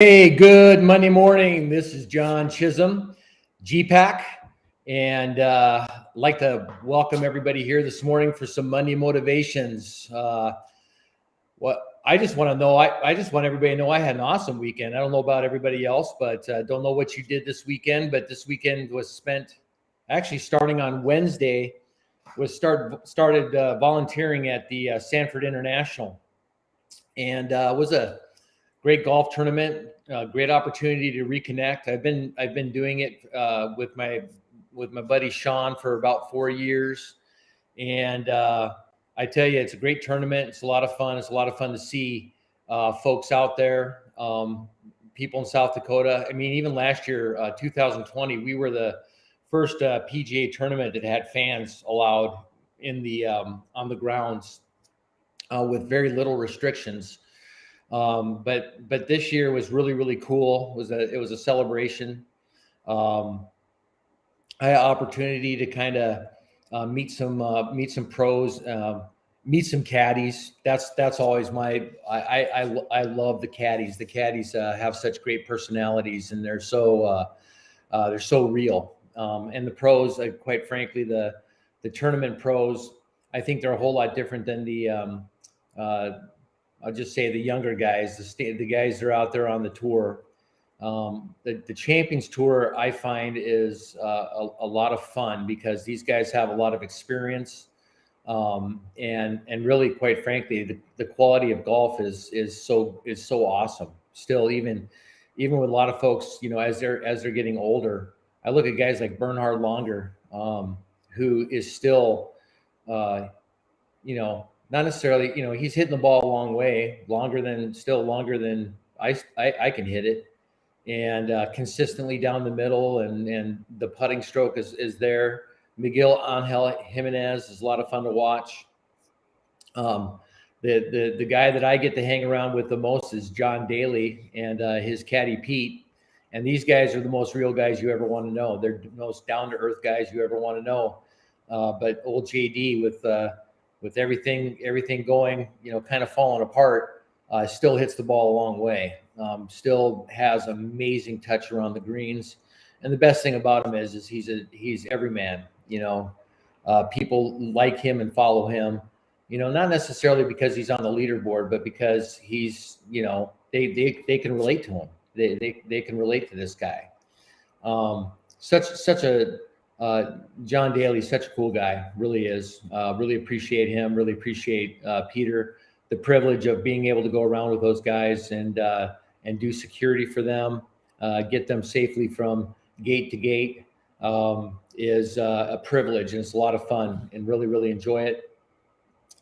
Hey, good Monday morning. This is John Chisholm, GPAC, and like to welcome everybody here this morning for some Monday motivations. What I just want to know, I just want everybody to know I had an awesome weekend. I don't know about everybody else, but don't know what you did this weekend. But this weekend was spent actually starting on Wednesday. Started volunteering at the Sanford International, and was a great golf tournament, great opportunity to reconnect. I've been doing it with my buddy Sean for about 4 years, and I tell you, it's a great tournament. It's a lot of fun. It's a lot of fun to see folks out there, people in South Dakota. I mean, even last year, 2020, we were the first PGA tournament that had fans allowed in the on the grounds with very little restrictions. But this year was really cool. It was a celebration. I had an opportunity to kind of meet some pros, meet some caddies. That's always I love the caddies. The caddies have such great personalities, and they're so real. And the pros, quite frankly, the tournament pros, I think they're a whole lot different than the I'll just say the younger guys, the guys that are out there on the tour. The Champions Tour, I find, is a lot of fun because these guys have a lot of experience, and really, quite frankly, the quality of golf is so awesome. Still, even with a lot of folks, as they're getting older, I look at guys like Bernhard Langer, who is still, not necessarily, he's hitting the ball a long way, longer than I can hit it, and consistently down the middle, and the putting stroke is there. Miguel Angel Jimenez is a lot of fun to watch. The guy that I get to hang around with the most is John Daly and his caddy Pete, and these guys are the most real guys you ever want to know. They're the most down to earth guys you ever want to know. But old JD with everything going, kind of falling apart, still hits the ball a long way. Still has amazing touch around the greens, and the best thing about him is he's every man. People like him and follow him. Not necessarily because he's on the leaderboard, but because he's, they can relate to him. They can relate to this guy. Such a John Daly, such a cool guy, really is. Really appreciate him. Really appreciate Peter. The privilege of being able to go around with those guys and do security for them, get them safely from gate to gate, is a privilege, and it's a lot of fun, and really enjoy it.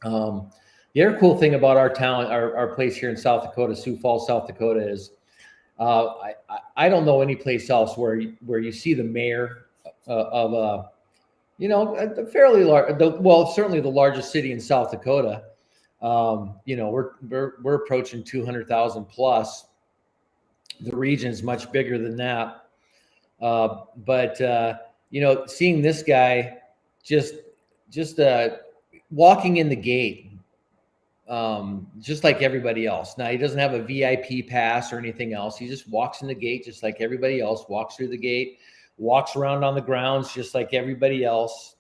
The other cool thing about our town, our place here in South Dakota, Sioux Falls, South Dakota, is I don't know any place else where you see the mayor of a fairly large, certainly the largest city in South Dakota. We're approaching 200,000 plus. The region is much bigger than that. But seeing this guy just walking in the gate, just like everybody else. Now, he doesn't have a VIP pass or anything else. He just walks in the gate just like everybody else, walks through the gate, walks around on the grounds just like everybody else.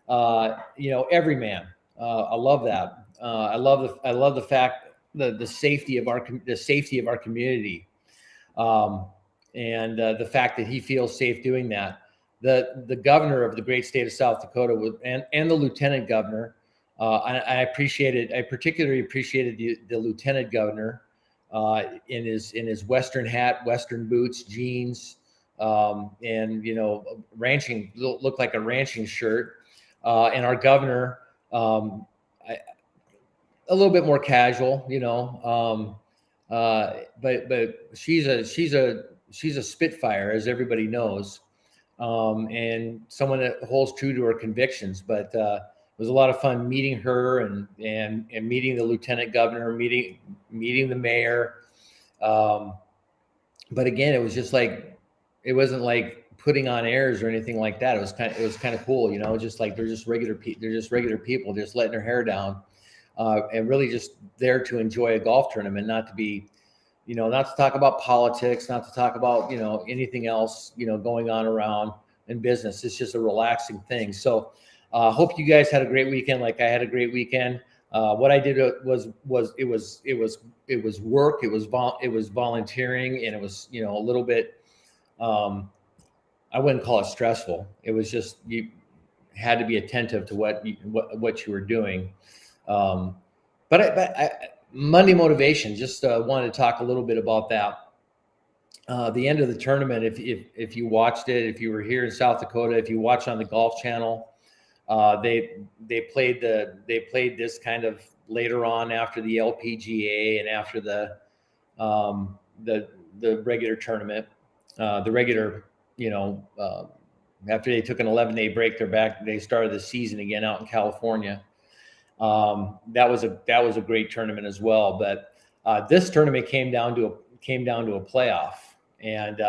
Every man. I love that. I love the fact the safety of our community, and the fact that he feels safe doing that. The governor of the great state of South Dakota and the lieutenant governor. I particularly appreciated the lieutenant governor in his Western hat, Western boots, jeans, and ranching, looked like a ranching shirt, and our governor a little bit more casual, but she's a Spitfire, as everybody knows, and someone that holds true to her convictions. But it was a lot of fun meeting her and meeting the lieutenant governor, meeting the mayor. But again, it was just like, it wasn't like putting on airs or anything like that. It was kind of cool, just like they're just regular people, just letting their hair down, and really just there to enjoy a golf tournament, not to be not to talk about politics, not to talk about, anything else, going on around in business. It's just a relaxing thing. So hope you guys had a great weekend. Like I had a great weekend. What I did was work. It was volunteering, and it was, a little bit, I wouldn't call it stressful. It was just, you had to be attentive to what you were doing. But Monday motivation, just wanted to talk a little bit about that. The end of the tournament, if you watched it, if you were here in South Dakota, if you watch on the Golf Channel, they played this kind of later on after the LPGA and after the regular tournament, after they took an 11-day break, they started the season again out in California. That was a great tournament as well. But this tournament came down to a playoff, and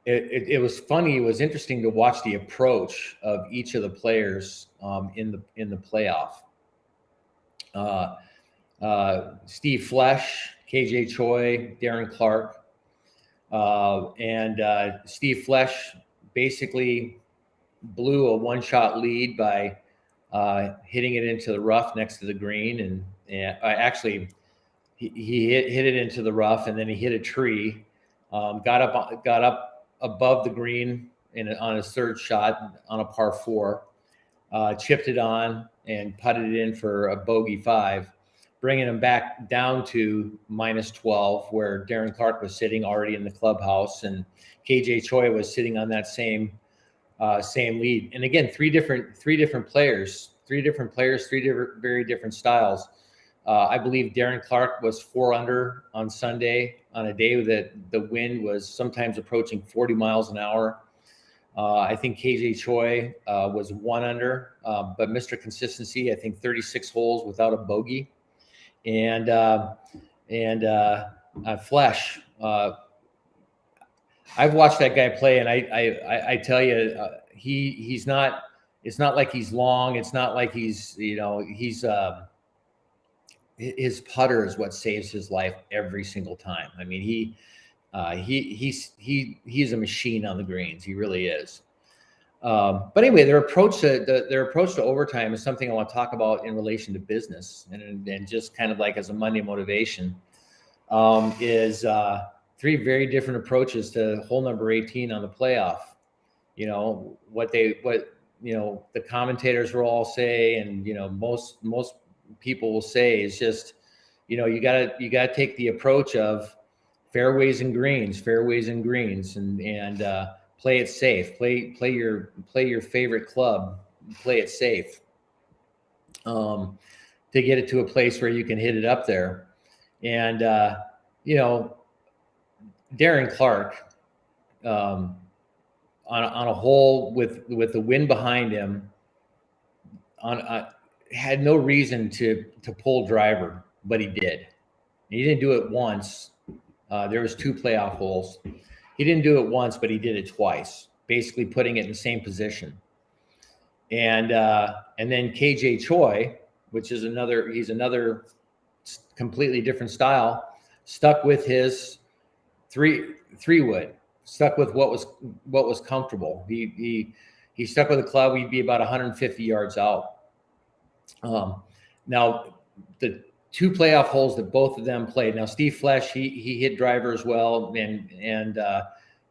it was funny. It was interesting to watch the approach of each of the players in the playoff. Steve Flesch, KJ Choi, Darren Clarke, and Steve Flesch basically blew a one-shot lead by hitting it into the rough next to the green, and actually he hit it into the rough, and then he hit a tree, got up above the green on his third shot on a par 4, chipped it on and putted it in for a bogey 5, bringing him back down to -12, where Darren Clarke was sitting already in the clubhouse, and KJ Choi was sitting on that same lead. And again, three different players, three very different styles. I believe Darren Clarke was 4 under on Sunday on a day that the wind was sometimes approaching 40 miles an hour. I think KJ Choi was 1 under, but Mr. Consistency, I think 36 holes without a bogey. And Flesch, I've watched that guy play, and I tell you, he's not. It's not like he's long. It's not like he's his putter is what saves his life every single time. I mean, he's a machine on the greens. He really is. But anyway, their approach to overtime is something I want to talk about in relation to business, and just kind of like as a Monday motivation, is 3 very different approaches to hole number 18 on the playoff. What the commentators will all say, and most people will say is just, you gotta take the approach of fairways and greens, and play it safe. Play your favorite club. Play it safe. To get it to a place where you can hit it up there, and Darren Clarke, on a hole with the wind behind him, had no reason to pull driver, but he did. He didn't do it once. There was 2 playoff holes. He didn't do it once, but he did it twice, basically putting it in the same position. And then KJ Choi, which is another completely different style, stuck with his three wood, stuck with what was comfortable. He stuck with the club. He'd be about 150 yards out. Now the 2 playoff holes that both of them played. Now Steve Flesch, he hit driver as well, and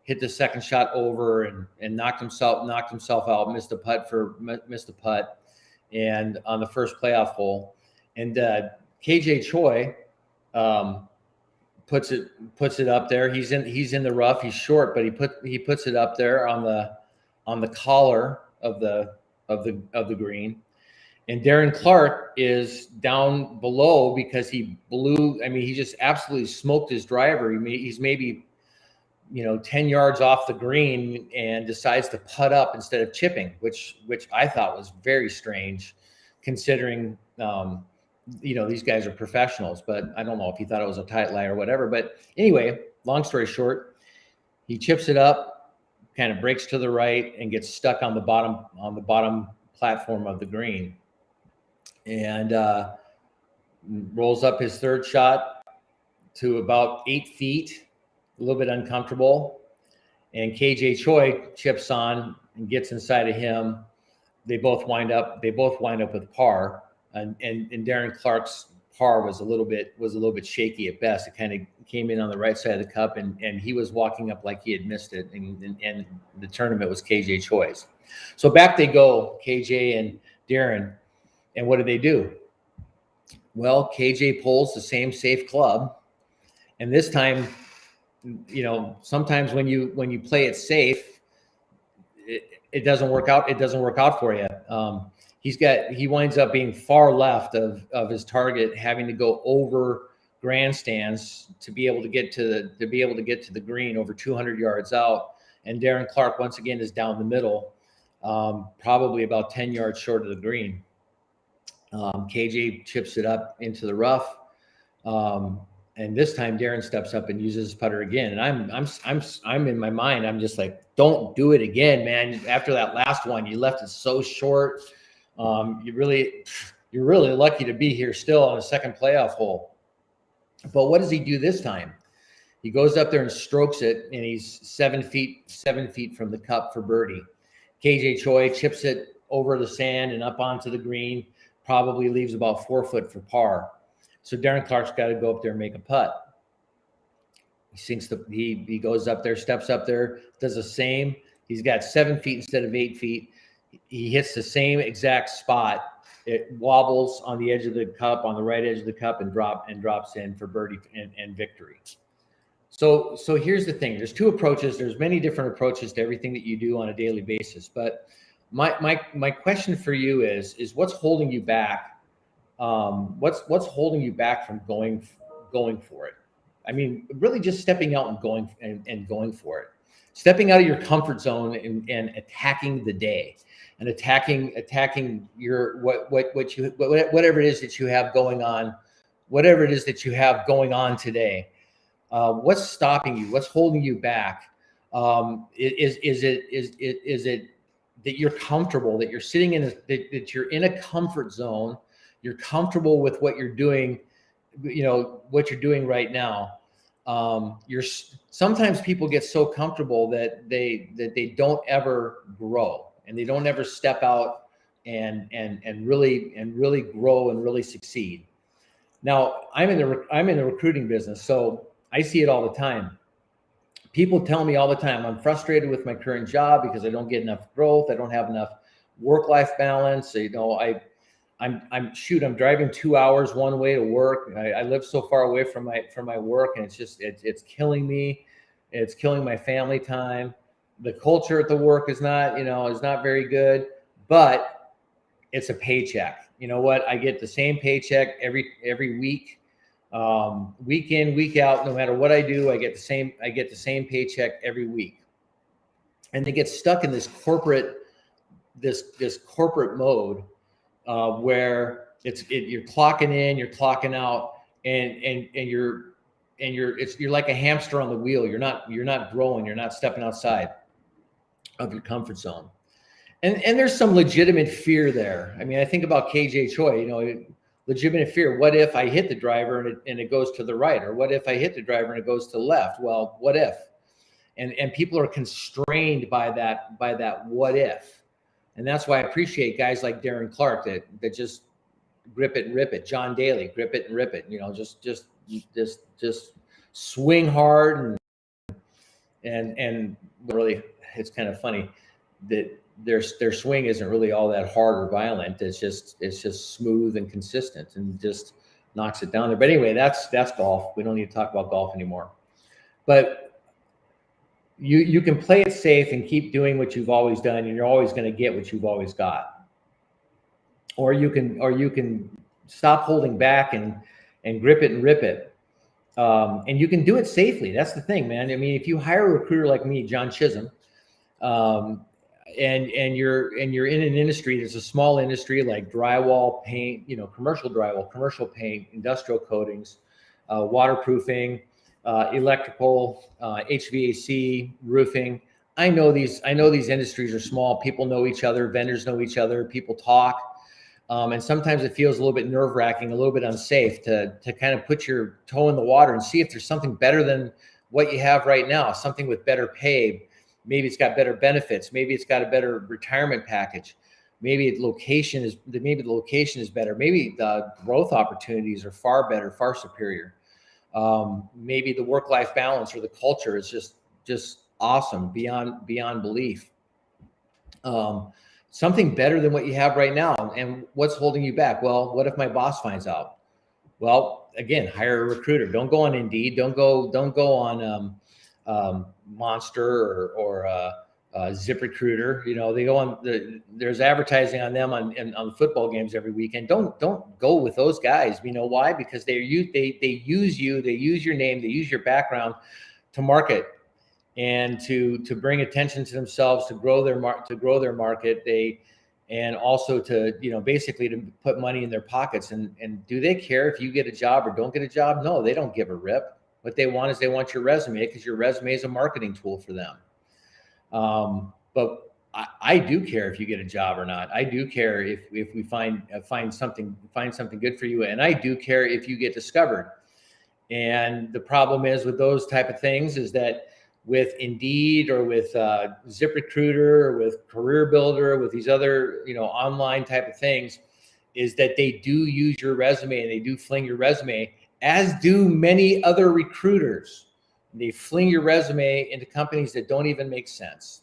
hit the second shot over and knocked himself out, missed a putt, and on the first playoff hole. And KJ Choi puts it up there. He's in the rough. He's short, but he puts it up there on the collar of the green. And Darren Clarke is down below because he just absolutely smoked his driver. He's maybe 10 yards off the green and decides to putt up instead of chipping, which I thought was very strange, considering these guys are professionals. But I don't know if he thought it was a tight lie or whatever. But anyway, long story short, he chips it up, kind of breaks to the right, and gets stuck on the bottom platform of the green, and rolls up his third shot, to about 8 feet, a little bit uncomfortable. And KJ Choi chips on and gets inside of him. They both wind up with par. And Darren Clarke's par was a little bit shaky at best. It kind of came in on the right side of the cup, and he was walking up like he had missed it. And the tournament was KJ Choi's. So back they go, KJ and Darren. And what do? Well, KJ pulls the same safe club, and this time, sometimes when you play it safe, it doesn't work out. It doesn't work out for you. He winds up being far left of his target, having to go over grandstands to be able to get to the green over 200 yards out. And Darren Clarke once again is down the middle, probably about 10 yards short of the green. KJ chips it up into the rough, and this time Darren steps up and uses his putter again. And I'm in my mind, I'm just like, don't do it again, man. After that last one, you left it so short. You're really lucky to be here still on a second playoff hole. But what does he do this time? He goes up there and strokes it, and he's 7 feet from the cup for birdie. KJ Choi chips it over the sand and up onto the green, probably leaves about 4 foot for par. So Darren Clarke's got to go up there and make a putt. He goes up there, steps up there, does the same. He's got 7 feet instead of 8 feet. He hits the same exact spot. It wobbles on the edge of the cup, on the right edge of the cup, and drops in for birdie and victory. So here's the thing. There's two approaches. There's many different approaches to everything that you do on a daily basis. But my question for you is what's holding you back? What's holding you back from going for it? I mean, really just stepping out and going for it. Stepping out of your comfort zone and attacking the day, and attacking your whatever it is that you have going on today. What's stopping you? What's holding you back? Is it that you're comfortable, that you're sitting that you're in a comfort zone, you're comfortable with what you're doing, what you're doing right now. Sometimes people get so comfortable that they don't ever grow, and they don't ever step out and really grow and really succeed. Now, I'm in the recruiting business, so I see it all the time. People tell me all the time, I'm frustrated with my current job because I don't get enough growth. I don't have enough work-life balance. I'm driving 2 hours one way to work. I live so far away from my work, and it's killing me. It's killing my family time. The culture at the work is not very good, but it's a paycheck. You know what? I get the same paycheck every week. Week in, week out, no matter what I do, I get the same paycheck every week. And they get stuck in this corporate mode where you're clocking in, you're clocking out, and you're like a hamster on the wheel. You're not growing, you're not stepping outside of your comfort zone. And there's some legitimate fear there. I mean, I think about KJ Choi, legitimate fear. What if I hit the driver and it goes to the right? Or what if I hit the driver and it goes to the left? Well, what if? And people are constrained by that what if. And that's why I appreciate guys like Darren Clarke that just grip it and rip it. John Daly, grip it and rip it. Just swing hard and really, it's kind of funny that their swing isn't really all that hard or violent. It's just smooth and consistent and just knocks it down there. But anyway, that's golf. We don't need to talk about golf anymore. But you can play it safe and keep doing what you've always done, and you're always going to get what you've always got. Or you can stop holding back and grip it and rip it. And you can do it safely. That's the thing, man. I mean, if you hire a recruiter like me, John Chisholm, and you're in an industry that's a small industry like drywall, paint, commercial drywall, commercial paint, industrial coatings, waterproofing, electrical, HVAC, roofing. I know these industries are small. People know each other, vendors know each other, people talk. And sometimes it feels a little bit nerve-wracking, a little bit unsafe to kind of put your toe in the water and see if there's something better than what you have right now, something with better pay. Maybe it's got better benefits. Maybe it's got a better retirement package. Maybe the location is better. Maybe the growth opportunities are far better, far superior. Maybe the work-life balance or the culture is just awesome, beyond belief. Something better than what you have right now. And what's holding you back? Well, what if my boss finds out? Well, again, hire a recruiter. Don't go on Indeed. Don't go on Monster or ZipRecruiter. You know, they go on there's advertising on them on football games every weekend. Don't go with those guys. You know why? Because they use you, they use your name, they use your background to market and to bring attention to themselves, to grow their market. And also to, basically to put money in their pockets. And do they care if you get a job or don't get a job? No, they don't give a rip. What they want is they want your resume, because your resume is a marketing tool for them. But I do care if you get a job or not. I do care if we find something good for you. And I do care if you get discovered. And the problem is with those type of things is that with Indeed or with ZipRecruiter or with Career Builder, with these other, online type of things, is that they do use your resume and they do fling your resume, as do many other recruiters. They fling your resume into companies that don't even make sense.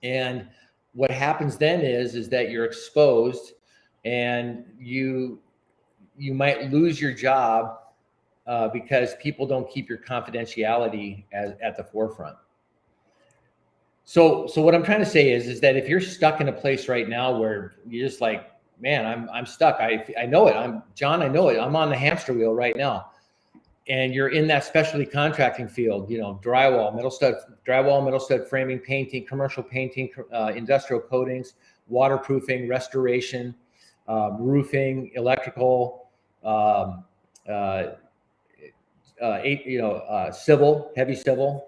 And what happens then is that you're exposed, and you might lose your job because people don't keep your confidentiality at the forefront. So what I'm trying to say is that if you're stuck in a place right now where you're just like, man, I'm stuck. I know it. I know it. I'm on the hamster wheel right now. And you're in that specialty contracting field, drywall, metal stud framing, painting, commercial painting, industrial coatings, waterproofing, restoration, roofing, electrical, civil, heavy civil.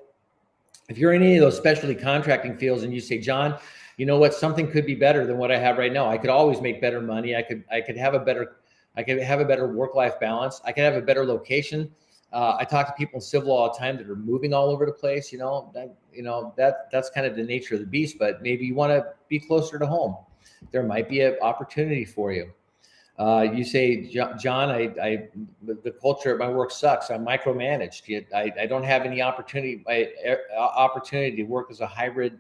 If you're in any of those specialty contracting fields and you say, John, you know what, something could be better than what I have right now. I could always make better money. I could have a better work-life balance. I could have a better location. I talk to people in civil all the time that are moving all over the place. That's kind of the nature of the beast. But maybe you want to be closer to home. There might be an opportunity for you. You say, John, the culture at my work sucks. I'm micromanaged. I don't have any opportunity to work as a hybrid.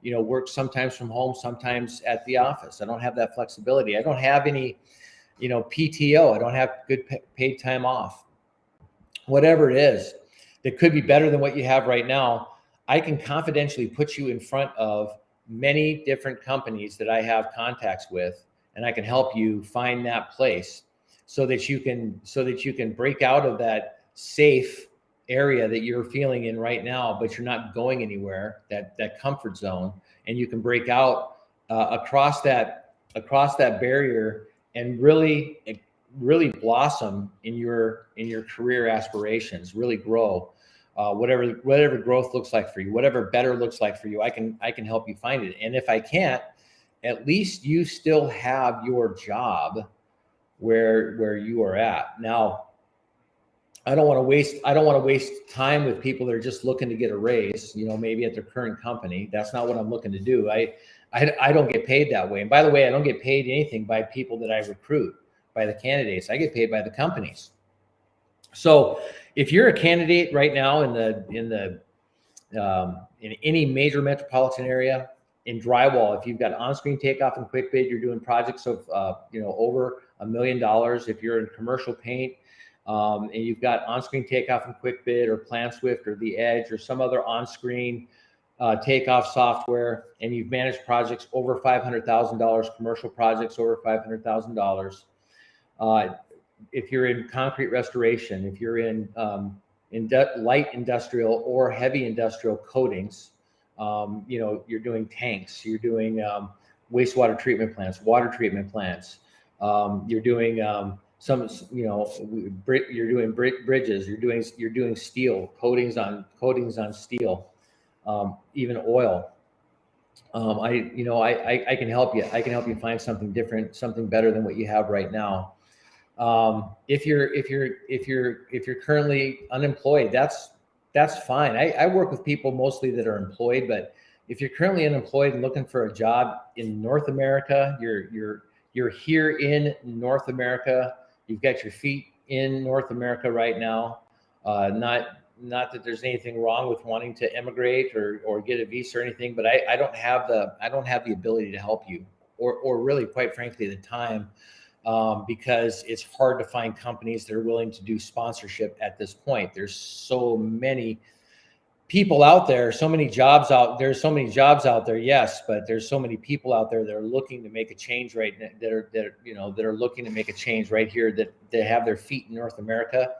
Work sometimes from home, sometimes at the office. I don't have that flexibility. I don't have any, PTO. I don't have good paid time off. Whatever it is that could be better than what you have right now, I can confidentially put you in front of many different companies that I have contacts with, and I can help you find that place so that you can break out of that safe area that you're feeling in right now, but you're not going anywhere, that comfort zone, and you can break out across that barrier and really blossom in your career aspirations, really grow. Whatever growth looks like for you, whatever better looks like for you, I can help you find it. And if I can't, at least you still have your job where you are at. Now, I don't want to waste time with people that are just looking to get a raise, maybe at their current company. That's not what I'm looking to do. I don't get paid that way. And by the way, I don't get paid anything by people that I recruit, by the candidates. I get paid by the companies. So if you're a candidate right now in any major metropolitan area, in drywall, if you've got on-screen takeoff and quick bid, you're doing projects of over $1 million. If you're in commercial paint, and you've got on-screen takeoff and quick bid, or PlanSwift, or The Edge, or some other on-screen takeoff software, and you've managed projects over $500,000, commercial projects over $500,000. If you're in concrete restoration, if you're in light industrial or heavy industrial coatings, you're doing tanks, you're doing wastewater treatment plants, water treatment plants, you're doing you're doing bridges, you're doing steel coatings on steel, even oil. I can help you. I can help you find something different, something better than what you have right now. If you're currently unemployed, that's fine. I work with people mostly that are employed, but if you're currently unemployed and looking for a job in North America, you're here in North America. You've got your feet in North America right now. Not that there's anything wrong with wanting to immigrate or get a visa or anything, but I don't have the ability to help you, or really, quite frankly, the time, because it's hard to find companies that are willing to do sponsorship at this point. There's so many people out there, so many jobs out there. Yes, but there's so many people out there that are looking to make a change right now, that are looking to make a change right here, that have their feet in North America.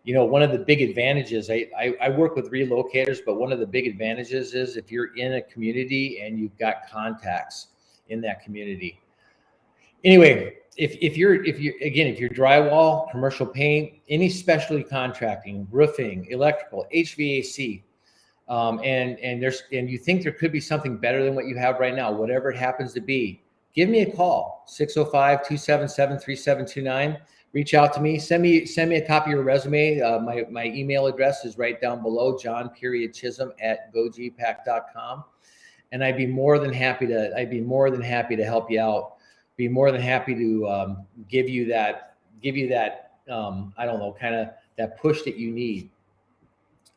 One of the big advantages, I work with relocators, but one of the big advantages is if you're in a community and you've got contacts in that community. Anyway, if you're drywall, commercial paint, any specialty contracting, roofing, electrical, HVAC, and you think there could be something better than what you have right now, whatever it happens to be, give me a call, 605-277-3729. Reach out to me. Send me a copy of your resume. My email address is right down below, john.chisholm@gogpac.com. And I'd be more than happy to help you out. Be more than happy to give you that I don't know, kind of that push that you need.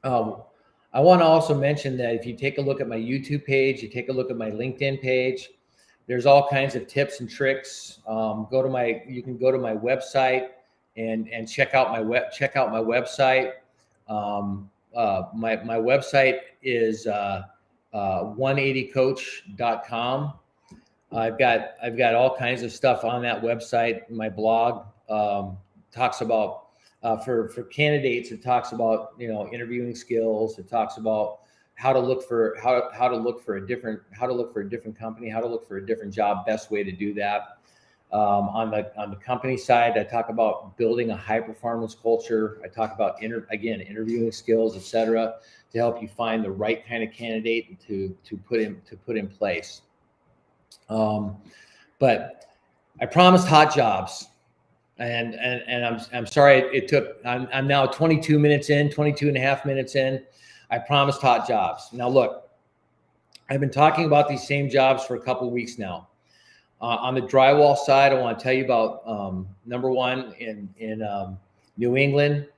I want to also mention that if you take a look at my YouTube page, you take a look at my LinkedIn page, there's all kinds of tips and tricks. You can go to my website and check out my website. My website is 180coach.com. I've got all kinds of stuff on that website. My blog talks about for candidates. It talks about interviewing skills. It talks about how to look for a different company, how to look for a different job, best way to do that. On the company side, I talk about building a high performance culture. I talk about interviewing skills, etc., to help you find the right kind of candidate to put in place. But I promised hot jobs, and I'm sorry I'm now 22 and a half minutes in. I promised hot jobs. Now look, I've been talking about these same jobs for a couple of weeks now. On the drywall side, I want to tell you about number one in New England,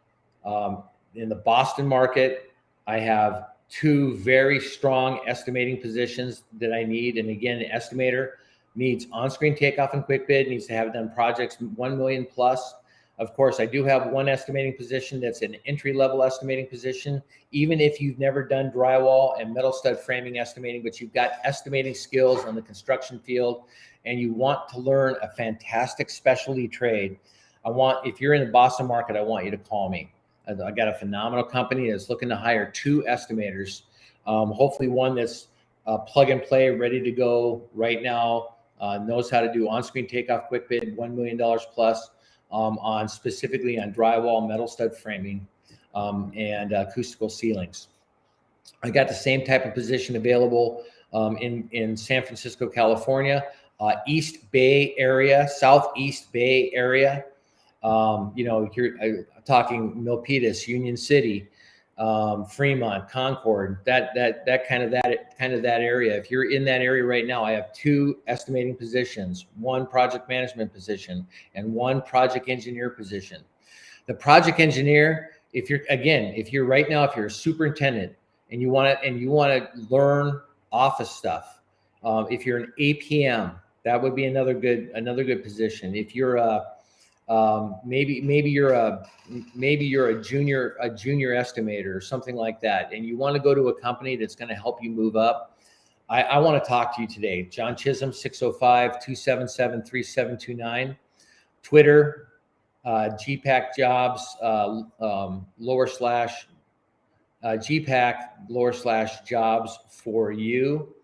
in the Boston market. I have two very strong estimating positions that I need. And again, an estimator needs on-screen takeoff and quick bid, needs to have done projects 1 million plus. Of course, I do have one estimating position that's an entry-level estimating position. Even if you've never done drywall and metal stud framing estimating, but you've got estimating skills on the construction field and you want to learn a fantastic specialty trade, if you're in the Boston market, I want you to call me. I got a phenomenal company that's looking to hire 2 estimators, hopefully one that's plug and play, ready to go right now, knows how to do on-screen takeoff, quick bid, $1 million plus, specifically on drywall, metal stud framing, and acoustical ceilings. I got the same type of position available in San Francisco, California, East Bay area, Southeast Bay area. You're talking Milpitas, Union City, Fremont, Concord, that kind of that area. If you're in that area right now, I have 2 estimating positions, 1 project management position and 1 project engineer position. The project engineer, if you're a superintendent and you want to learn office stuff, if you're an APM, that would be another good position. If you're maybe you're a junior estimator or something like that, and you want to go to a company that's going to help you move up, I want to talk to you today. John Chisholm, 605-277-3729. Twitter, GPAC Jobs, GPAC/Jobs for you.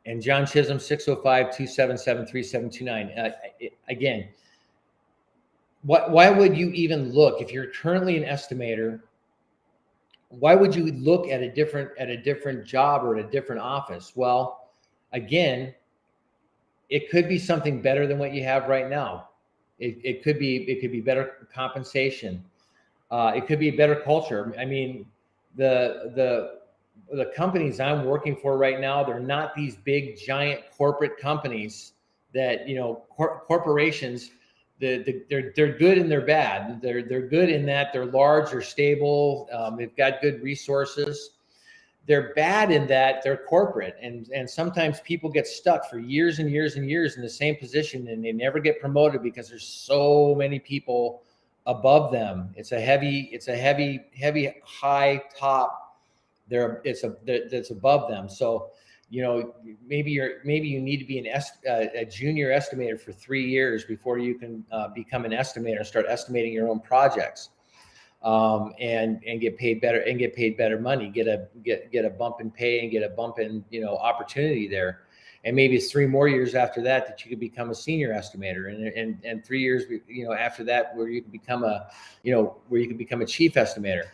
And John Chisholm, 605-277-3729. Again, why would you even look if you're currently an estimator? Why would you look at a different job or at a different office? Well, again, it could be something better than what you have right now. It could be better compensation. It could be a better culture. I mean, the companies I'm working for right now, they're not these big giant corporate companies that, you know, corporations. They're good and they're bad. They're good in that they're large, they're stable, they've got good resources. They're bad in that they're corporate, and sometimes people get stuck for years and years and years in the same position, and they never get promoted because there's so many people above them. It's a heavy high top there. That's above them. So, you know, maybe you need to be a junior estimator for 3 years before you can become an estimator, start estimating your own projects. And get paid better money, get a bump in pay and get a bump in, you know, opportunity there. And maybe it's 3 more years after that you could become a senior estimator, and 3 years, you know, after that where you can become a chief estimator.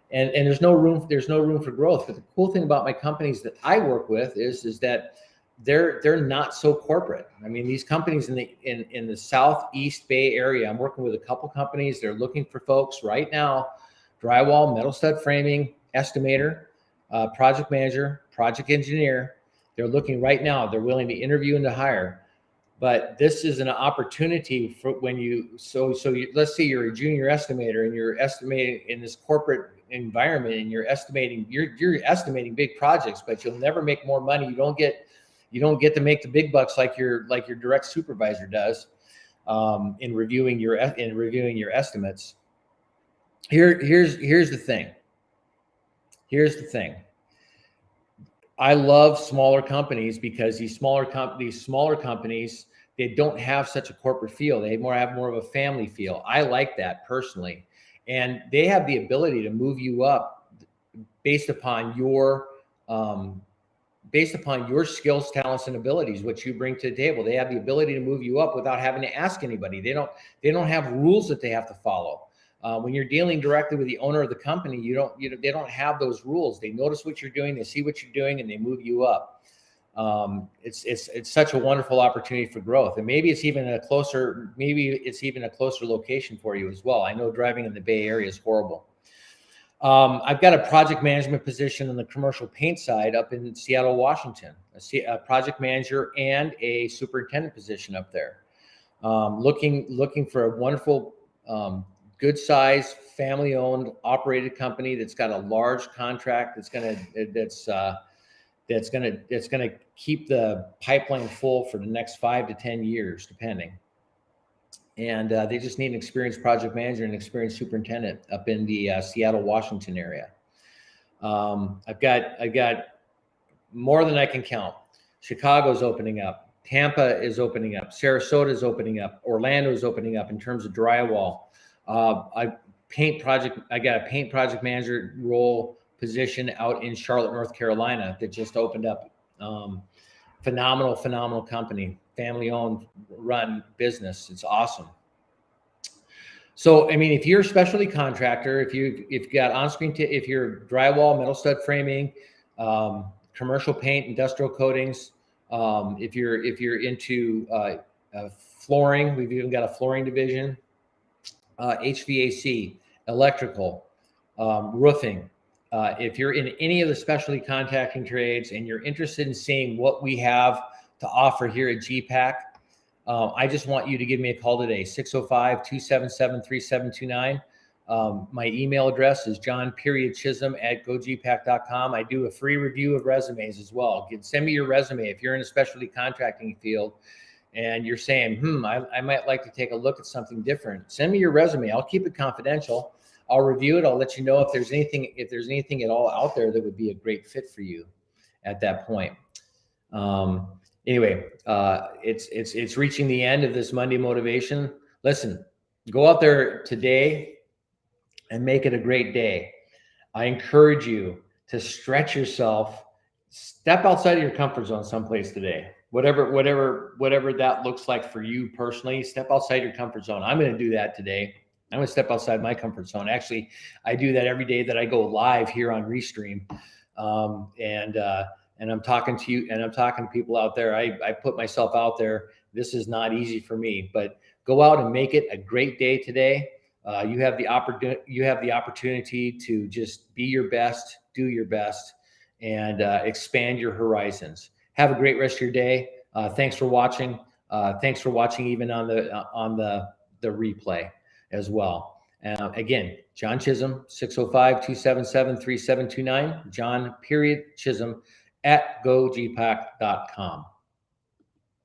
And there's no room for growth. But the cool thing about my companies that I work with is that they're not so corporate. I mean, these companies in the Southeast Bay Area, I'm working with a couple companies. They're looking for folks right now: drywall, metal stud framing, estimator, project manager, project engineer. They're looking right now. They're willing to interview and to hire. But this is an opportunity for when let's say you're a junior estimator and you're estimating in this corporate environment, and you're estimating big projects, but you'll never make more money. You don't get to make the big bucks like your direct supervisor does in reviewing your estimates. Here's the thing. I love smaller companies because these smaller companies, they don't have such a corporate feel. They have more of a family feel. I like that personally, and they have the ability to move you up based upon your skills, talents, and abilities, what you bring to the table. They have the ability to move you up without having to ask anybody. They don't have rules that they have to follow. When you're dealing directly with the owner of the company, they don't have those rules. They notice what you're doing, they see what you're doing, and they move you up. It's such a wonderful opportunity for growth, and maybe it's even a closer location for you as well. I know driving in the Bay Area is horrible. I've got a project management position on the commercial paint side up in Seattle, Washington, a project manager and a superintendent position up there. Looking for a wonderful, good size, family owned, operated company that's got a large contract that's going to keep the pipeline full for the next 5 to 10 years, depending. And they just need an experienced project manager and an experienced superintendent up in the Seattle, Washington area. I've got more than I can count. Chicago's opening up. Tampa is opening up. Sarasota is opening up. Orlando is opening up in terms of drywall. I got a paint project manager role position out in Charlotte, North Carolina that just opened up. Phenomenal company, family owned, run business. It's awesome. So, I mean, if you're a specialty contractor, if you've got on-screen, if you're drywall, metal stud framing, commercial paint, industrial coatings, if you're into flooring, we've even got a flooring division, HVAC, electrical, roofing. If you're in any of the specialty contracting trades and you're interested in seeing what we have to offer here at GPAC, I just want you to give me a call today, 605-277-3729. My email address is john.chisholm@gogpac.com. I do a free review of resumes as well. Send me your resume. If you're in a specialty contracting field and you're saying, I might like to take a look at something different, send me your resume. I'll keep it confidential. I'll review it. I'll let you know if there's anything at all out there that would be a great fit for you at that point. Anyway, it's reaching the end of this Monday Motivation. Listen, go out there today and make it a great day. I encourage you to stretch yourself, step outside of your comfort zone someplace today. Whatever that looks like for you personally, step outside your comfort zone. I'm going to do that today. I'm going to step outside my comfort zone. Actually, I do that every day that I go live here on Restream. and I'm talking to you, and I'm talking to people out there. I put myself out there. This is not easy for me, but go out and make it a great day today. You have the opportunity to just be your best, do your best, and expand your horizons. Have a great rest of your day. Thanks for watching. Thanks for watching even on the replay as well. Again, John Chisholm, 605-277-3729, John Chisholm at gogpack.com.